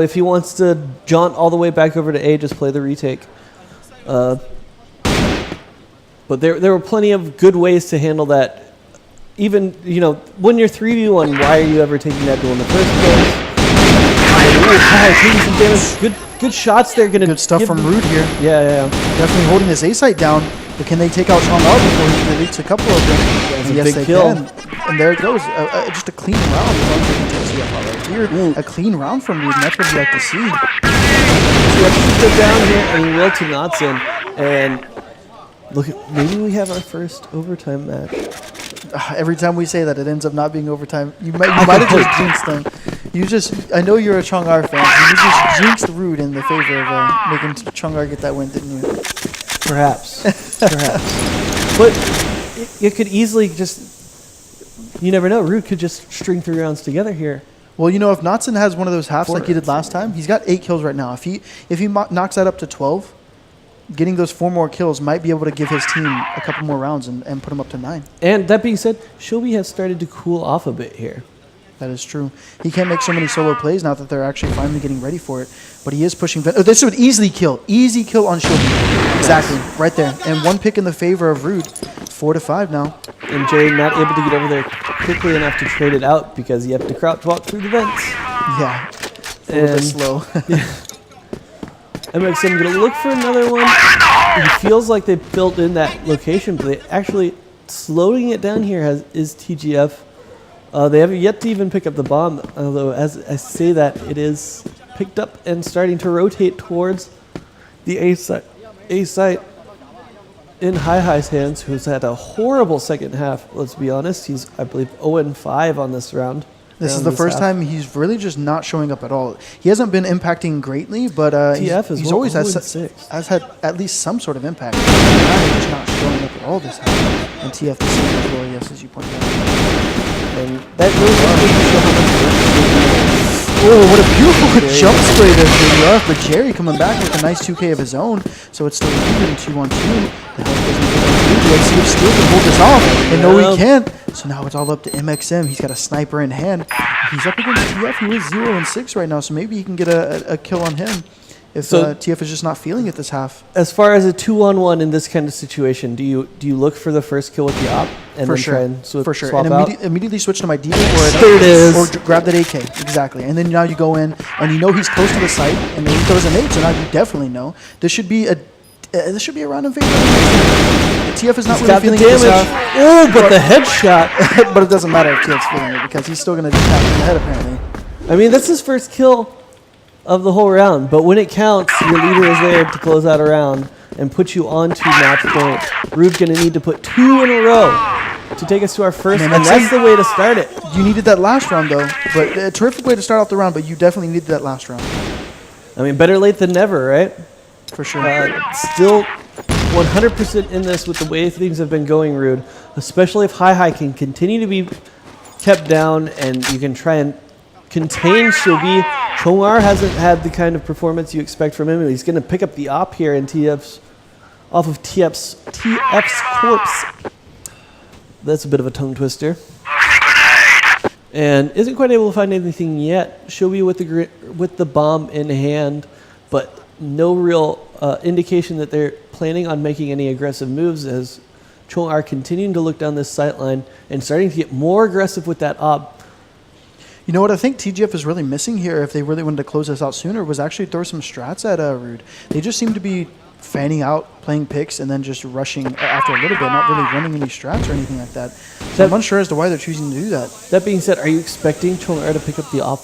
Speaker 1: if he wants to jaunt all the way back over to A, just play the retake. But there were plenty of good ways to handle that. Even, when you're 3v1, why are you ever taking that duel in the first place? Taking some damage. Good shots there.
Speaker 2: Good stuff from Rude here.
Speaker 1: Yeah.
Speaker 2: Definitely holding his A site down. But can they take out Chongar before he deletes a couple of them? Yes, they can. And there it goes. Just a clean round. Right here. A clean round from Rude, and that's what we like to see.
Speaker 1: So let's go down here and will to Natsun. And look, maybe we have our first overtime match.
Speaker 2: Every time we say that, it ends up not being overtime. You might have just jinxed them. I know you're a Chongar fan. You just jinxed Rude in the favor of making Chongar get that win, didn't you?
Speaker 1: Perhaps. But it could easily just, you never know, Rude could just string 3 rounds together here.
Speaker 2: Well, if Natsun has one of those halves like he did last time, he's got 8 kills right now. If he knocks that up to 12, getting those 4 more kills might be able to give his team a couple more rounds and put him up to 9.
Speaker 1: And that being said, Shobi has started to cool off a bit here.
Speaker 2: That is true. He can't make so many solo plays now that they're actually finally getting ready for it. But he is pushing. This would easily kill. Easy kill on Shobi. Exactly. Right there. And 1 pick in the favor of Rude. 4-5 now.
Speaker 1: And Jay not able to get over there quickly enough to trade it out because you have to crouch walk through the vents.
Speaker 2: Yeah. A little bit slow.
Speaker 1: MXM going to look for another one. It feels like they built in that location, but they actually slowing it down here is TGF. They haven't yet to even pick up the bomb, although as I say that, it is picked up and starting to rotate towards the A site. in Hi's hands, who's had a horrible second half. Let's be honest. He's, I believe, 0-5 on this round.
Speaker 2: This is the first time he's really just not showing up at all. He hasn't been impacting greatly, but he's always has had at least some sort of impact. He's not showing up at all this time. And TF the same as well, yes, as you pointed out.
Speaker 1: And that really
Speaker 2: oh, what a beautiful jump spray to JDF, but Jerry coming back with a nice 2K of his own, so it's still even 2-on-2. The health doesn't get Let's see if Steel can hold this off. And no, he can't. So now it's all up to MXM. He's got a sniper in hand. He's up against TF, who is 0-6 right now, so maybe he can get a kill on him if TF is just not feeling it this half.
Speaker 1: As far as a 2-on-1 in this kind of situation, do you look for the first kill with the op and
Speaker 2: for
Speaker 1: then
Speaker 2: sure.
Speaker 1: try and swap
Speaker 2: and
Speaker 1: out?
Speaker 2: immediately switch to my D
Speaker 1: There it is.
Speaker 2: or grab that AK, exactly. And then now you go in and you know he's close to the site, and then he throws a nade, so now you definitely know this should be a round in favor of him. TF is not really feeling
Speaker 1: the
Speaker 2: it
Speaker 1: damage. Oh, but the headshot.
Speaker 2: But it doesn't matter if TF's feeling it because he's still going to just tap in the head apparently.
Speaker 1: I mean, that's his first kill of the whole round, but when it counts, your leader is there to close out a round and put you onto match point. Rude's going to need to put 2 in a row to take us to our first, and that's the way to start it.
Speaker 2: You needed that last round, though. But a terrific way to start off the round, but you definitely needed that last round.
Speaker 1: I mean, better late than never, right?
Speaker 2: For sure.
Speaker 1: Still 100% in this with the way things have been going, Rude, especially if Hi can continue to be kept down and you can try and contain Shobi. Chongar hasn't had the kind of performance you expect from him. He's going to pick up the op here in off of TF's corpse. That's a bit of a tongue twister. And isn't quite able to find anything yet. Shobi with the bomb in hand, but no real indication that they're planning on making any aggressive moves as Chong are continuing to look down this sight line and starting to get more aggressive with that op.
Speaker 2: You know what I think TGF is really missing here, if they really wanted to close this out sooner, was actually throw some strats at Rude. They just seem to be fanning out, playing picks, and then just rushing after a little bit, not really running any strats or anything like that. So I'm unsure as to why they're choosing to do that.
Speaker 1: That being said, are you expecting Chong to pick up the op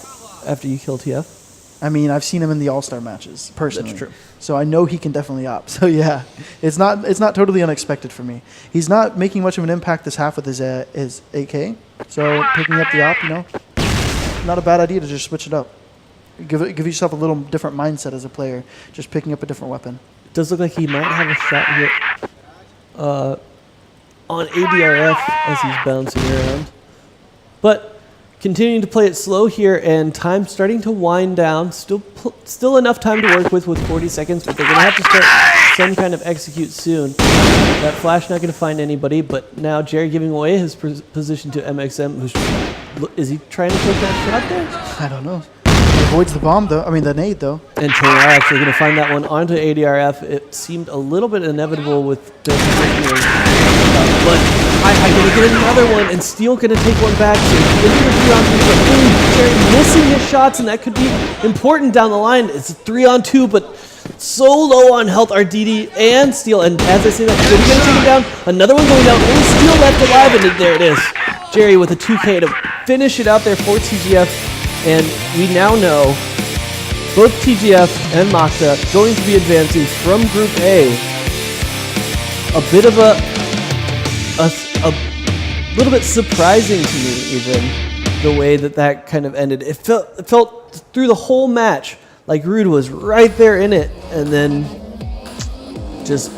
Speaker 1: after you kill TF?
Speaker 2: I mean, I've seen him in the All-Star matches, personally.
Speaker 1: That's true.
Speaker 2: So I know he can definitely op. So yeah, it's not totally unexpected for me. He's not making much of an impact this half with his AK. So picking up the op, you know, not a bad idea to just switch it up. Give yourself a little different mindset as a player, just picking up a different weapon.
Speaker 1: It does look like he might have a shot here on ADRF as he's bouncing around. But continuing to play it slow here, and time starting to wind down. Still enough time to work with 40 seconds, but they're going to have to start some kind of execute soon. That flash not going to find anybody, but now Jerry giving away his position to MXM. Is he trying to take that shot there?
Speaker 2: I don't know. He avoids the bomb, though. I mean, the nade, though.
Speaker 1: And Chong are actually going to find that one onto ADRF. It seemed a little bit inevitable with their positioning. But Hi going to get another one, and Steel going to take one back. So Jerry missing his shots, and that could be important down the line. It's a 3-on-2, but so low on health are DD and Steel. And as I say that, Jerry going to take him down. Another one going down. Only Steel left alive, and there it is. Jerry with a 2K to finish it out there for TGF. And we now know both TGF and Makta going to be advancing from Group A. A bit of a little bit surprising to me, even the way that kind of ended. It felt through the whole match like Rude was right there in it, and then just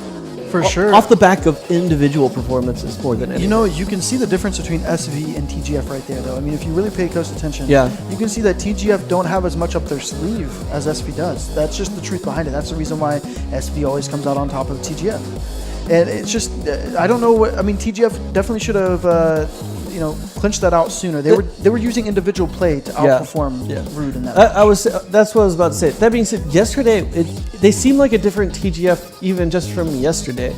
Speaker 2: for sure
Speaker 1: off the back of individual performances more than anything.
Speaker 2: You know, you can see the difference between SV and TGF right there, though. I mean, if you really pay close attention,
Speaker 1: yeah,
Speaker 2: you can see that TGF don't have as much up their sleeve as SV does. That's just the truth behind it. That's the reason why SV always comes out on top of TGF. And it's just, I don't know what, I mean, TGF definitely should have, clinched that out sooner. They were using individual play to outperform Rude in that match.
Speaker 1: That's what I was about to say. That being said, yesterday, they seemed like a different TGF even just from yesterday,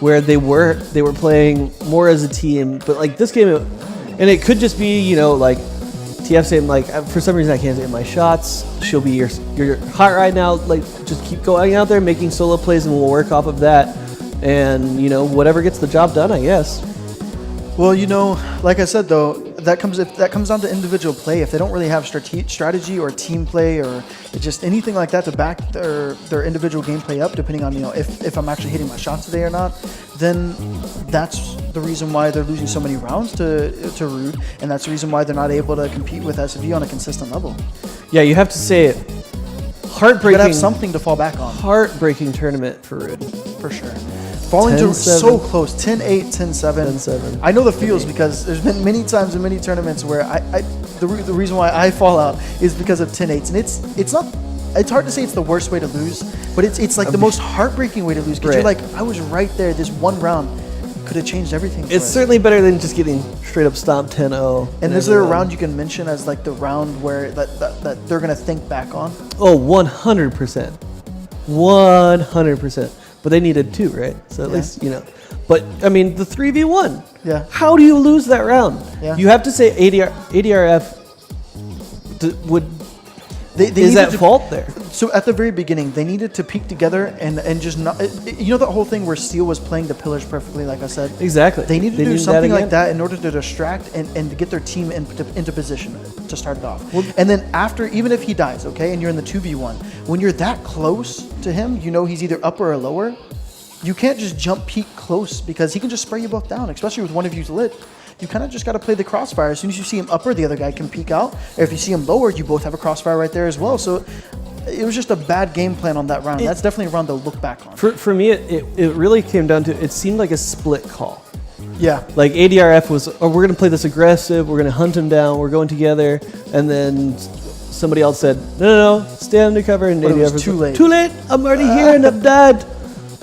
Speaker 1: where they were playing more as a team. But like this game, and it could just be, like TF saying like, for some reason I can't hit my shots. She'll be you're hot right now. Like just keep going out there, making solo plays, and we'll work off of that. And, whatever gets the job done, I guess.
Speaker 2: Well, like I said, though, that comes down to individual play. If they don't really have strategy or team play or just anything like that to back their individual gameplay up, depending on if I'm actually hitting my shots today or not, then that's the reason why they're losing so many rounds to Rude, and that's the reason why they're not able to compete with SV on a consistent level.
Speaker 1: Yeah, you have to say it. Heartbreaking.
Speaker 2: You gotta have something to fall back on.
Speaker 1: Heartbreaking tournament for Rude.
Speaker 2: For sure. Falling to
Speaker 1: 10-7.
Speaker 2: so close, 10-8, 10-7.
Speaker 1: 10-7.
Speaker 2: I know the feels because there's been many times in many tournaments where the reason why I fall out is because of 10-8s, and it's hard to say it's the worst way to lose, but it's like the most heartbreaking way to lose because you're like, I was right there. This one round could have changed everything.
Speaker 1: It's certainly better than just getting straight up stomped 10-0.
Speaker 2: And is there a round you can mention as like the round where that they're gonna think back on?
Speaker 1: Oh, 100%. 100%. But they needed 2, right? So at least, But, I mean, the 3v1.
Speaker 2: Yeah.
Speaker 1: How do you lose that round?
Speaker 2: Yeah.
Speaker 1: You have to say ADRF would... is at fault there?
Speaker 2: So at the very beginning, they needed to peek together and just not... that whole thing where Steel was playing the pillars perfectly, like I said?
Speaker 1: Exactly.
Speaker 2: They needed to do something like that in order to distract and to get their team into position to start it off. Well, and then after, even if he dies, okay, and you're in the 2v1, when you're that close to him, he's either upper or lower, you can't just jump peek close because he can just spray you both down, especially with one of you's lit. You kind of just got to play the crossfire. As soon as you see him upper, the other guy can peek out. Or if you see him lower, you both have a crossfire right there as well. So it was just a bad game plan on that round. That's definitely a round to look back on.
Speaker 1: For me, it really came down to, it seemed like a split call.
Speaker 2: Yeah.
Speaker 1: Like ADRF was, we're going to play this aggressive, we're going to hunt him down, we're going together. And then somebody else said, no, stay undercover. And ADRF was
Speaker 2: too late.
Speaker 1: Too late, I'm already here and I'm dead.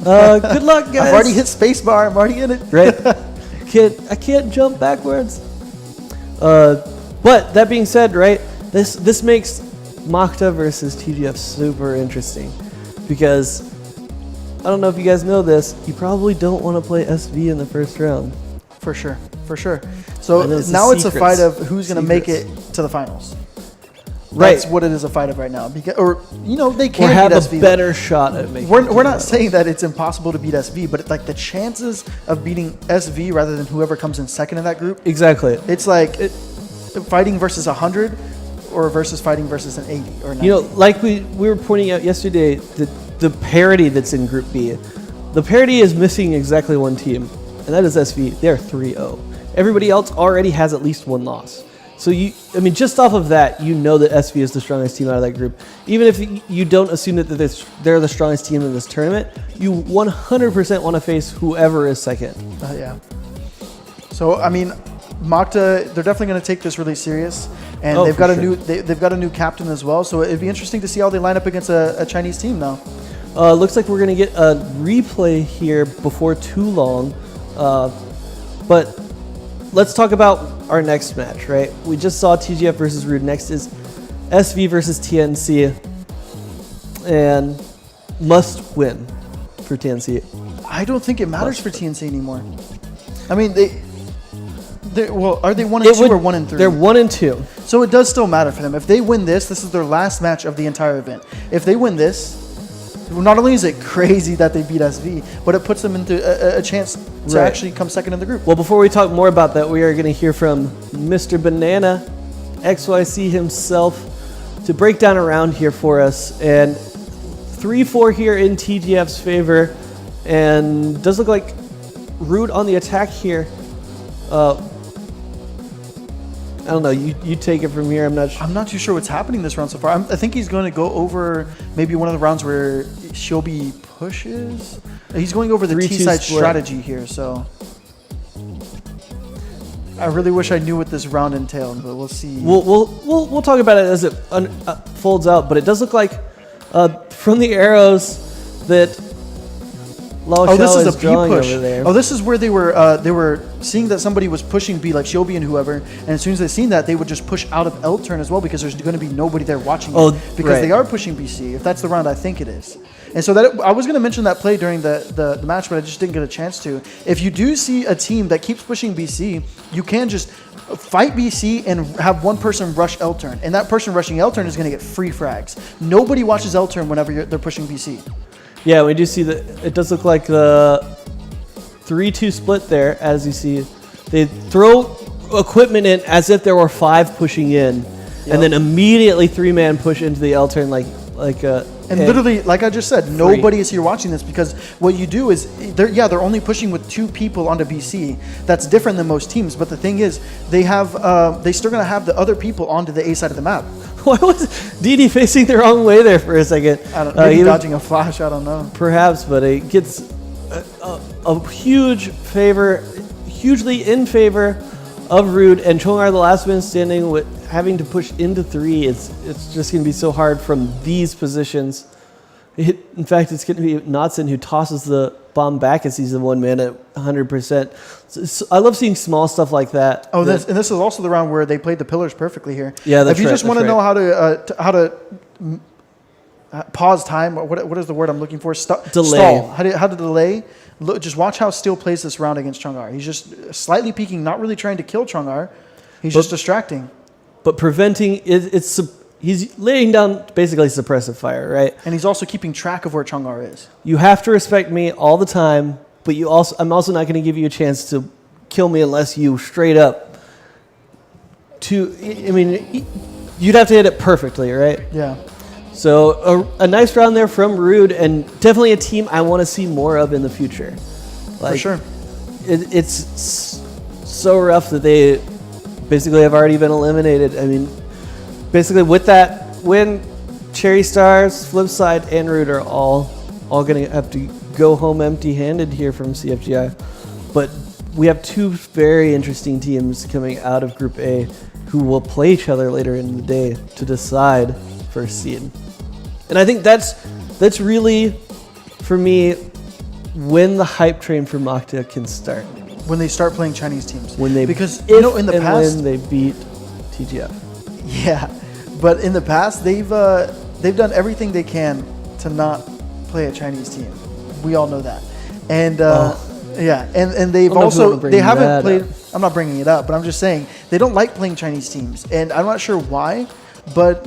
Speaker 1: Good luck, guys.
Speaker 2: I've already hit spacebar, I'm already in it.
Speaker 1: Right. I can't jump backwards. But that being said, right, this makes Makta versus TGF super interesting because I don't know if you guys know this, you probably don't want to play SV in the first round.
Speaker 2: For sure. So now it's a fight of who's going to make it to the finals.
Speaker 1: Right.
Speaker 2: That's what it is a fight of right now. Because, they can
Speaker 1: or have
Speaker 2: beat
Speaker 1: a
Speaker 2: SV.
Speaker 1: better shot at making it.
Speaker 2: We're not saying that it's impossible to beat SV, but like the chances of beating SV rather than whoever comes in second in that group.
Speaker 1: Exactly.
Speaker 2: It's like fighting versus 100 or versus fighting versus an 80 or 90.
Speaker 1: Like we were pointing out yesterday, the parity that's in Group B. The parity is missing exactly one team, and that is SV. They're 3-0. Everybody else already has at least one loss. So just off of that, that SV is the strongest team out of that group. Even if you don't assume that they're the strongest team in this tournament, you 100% want to face whoever is second.
Speaker 2: Yeah. So Makta, they're definitely going to take this really serious, and they've got a new captain as well. So it'd be interesting to see how they line up against a Chinese team now.
Speaker 1: Looks like we're going to get a replay here before too long, but let's talk about our next match, right? We just saw TGF versus Rude. Next is SV versus TNC, and must win for TNC.
Speaker 2: I don't think it matters for TNC anymore. Are they 1-2 or 1-3?
Speaker 1: They're 1-2.
Speaker 2: So it does still matter for them. If they win this is their last match of the entire event. If they win this, not only is it crazy that they beat SV, but it puts them into a chance to actually come second in the group.
Speaker 1: Well, before we talk more about that, we are going to hear from Mr. Banana, XYC himself, to break down a round here for us. And 3-4 here in TGF's favor. And does look like Rude on the attack here. I don't know. You take it from here. I'm not sure.
Speaker 2: I'm not too sure what's happening this round so far. I think he's going to go over maybe one of the rounds where Shobi pushes. He's going over the T-side strategy here. So I really wish I knew what this round entailed, but we'll see.
Speaker 1: We'll talk about it as it folds out. But it does look like from the arrows that Lao
Speaker 2: this is
Speaker 1: is
Speaker 2: a B
Speaker 1: drawing
Speaker 2: push.
Speaker 1: over there.
Speaker 2: Oh, this is where they were seeing that somebody was pushing B, like Shobi and whoever, and as soon as they seen that, they would just push out of L turn as well because there's going to be nobody there watching because they are pushing BC. If that's the round, I think it is. And so that I was going to mention that play during the match, but I just didn't get a chance to. If you do see a team that keeps pushing BC, you can just fight BC and have one person rush L turn, and that person rushing L turn is going to get free frags. Nobody watches L turn whenever they're pushing BC.
Speaker 1: Yeah, we do see that it does look like the 3-2 split there, as you see. They throw equipment in as if there were 5 pushing in, and then immediately 3-man push into the L turn
Speaker 2: And literally, like I just said, nobody is here watching this because what you do is, they're only pushing with 2 people onto BC. That's different than most teams. But the thing is, they still gonna have the other people onto the A side of the map.
Speaker 1: Why was DD facing the wrong way there for a second?
Speaker 2: I don't know. Maybe dodging a flash. I don't know.
Speaker 1: Perhaps, but it gets a hugely in favor of Rude, and Chongar, the last man standing, with having to push into 3. It's just going to be so hard from these positions. In fact, it's going to be Knotson who tosses the bomb back as he's the 1-man at 100%. So I love seeing small stuff like that.
Speaker 2: Oh, this is also the round where they played the pillars perfectly here.
Speaker 1: Yeah, that's
Speaker 2: If you
Speaker 1: right,
Speaker 2: just want to know how to pause time, what is the word I'm looking for?
Speaker 1: Delay.
Speaker 2: Stall. How to delay. Look, just watch how Steel plays this round against Chongar. He's just slightly peeking, not really trying to kill Chongar. He's just distracting.
Speaker 1: But preventing he's laying down basically suppressive fire, right?
Speaker 2: And he's also keeping track of where Chongar is.
Speaker 1: You have to respect me all the time, but I'm also not going to give you a chance to kill me unless you straight up you'd have to hit it perfectly, right?
Speaker 2: Yeah.
Speaker 1: So a nice round there from Rude, and definitely a team I want to see more of in the future.
Speaker 2: For sure.
Speaker 1: It's so rough that they basically have already been eliminated. I mean, basically with that win, Cherry Stars, Flipside, and Rude are all going to have to go home empty-handed here from CFGI. But we have 2 very interesting teams coming out of Group A who will play each other later in the day to decide first seed. And I think that's really, for me, when the hype train for Makta can start.
Speaker 2: When they start playing Chinese teams.
Speaker 1: When they
Speaker 2: in the past
Speaker 1: when they beat TGF.
Speaker 2: Yeah, but in the past they've done everything they can to not play a Chinese team. We all know that, and and they haven't played. I'm not bringing it up, but I'm just saying they don't like playing Chinese teams, and I'm not sure why, but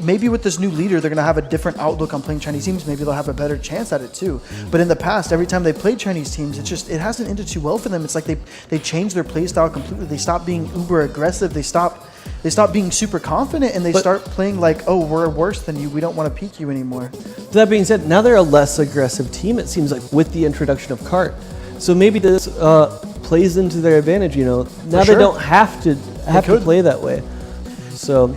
Speaker 2: maybe with this new leader, they're going to have a different outlook on playing Chinese teams. Maybe they'll have a better chance at it too. But in the past, every time they played Chinese teams, it hasn't ended too well for them. It's like they changed their play style completely. They stopped being uber aggressive. They stop being super confident, and they start playing like, oh, we're worse than you. We don't want to peek you anymore.
Speaker 1: That being said, now they're a less aggressive team, it seems like, with the introduction of Cart. So maybe this plays into their advantage, Now they don't have to play that way. So,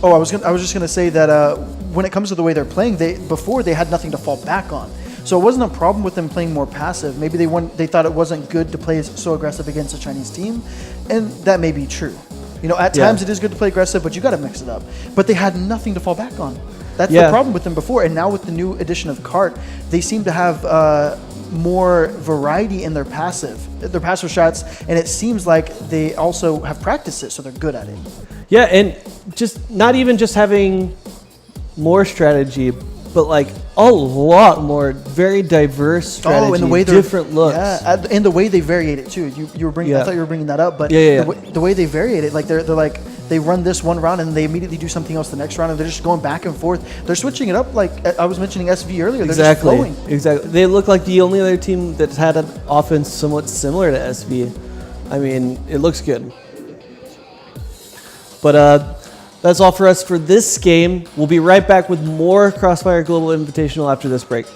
Speaker 2: I was just gonna say that when it comes to the way they're playing, before they had nothing to fall back on, so it wasn't a problem with them playing more passive. Maybe they thought it wasn't good to play so aggressive against a Chinese team, and that may be true. At times it is good to play aggressive, but you got to mix it up. But they had nothing to fall back on. That's the problem with them before, and now with the new addition of Cart, they seem to have more variety in their passive shots, and it seems like they also have practiced it, so they're good at it.
Speaker 1: Yeah, and just not even just having more strategy, but like a lot more very diverse strategy,
Speaker 2: and the way
Speaker 1: different looks.
Speaker 2: Yeah, and the way they variate it too. You were bringing. I thought you were bringing that up, but the way they variate it, like they're like they run this one round and they immediately do something else the next round, and they're just going back and forth. They're switching it up, like I was mentioning SV earlier. They're just flowing.
Speaker 1: Exactly. They look like the only other team that's had an offense somewhat similar to SV. I mean, it looks good. But that's all for us for this game. We'll be right back with more Crossfire Global Invitational after this break.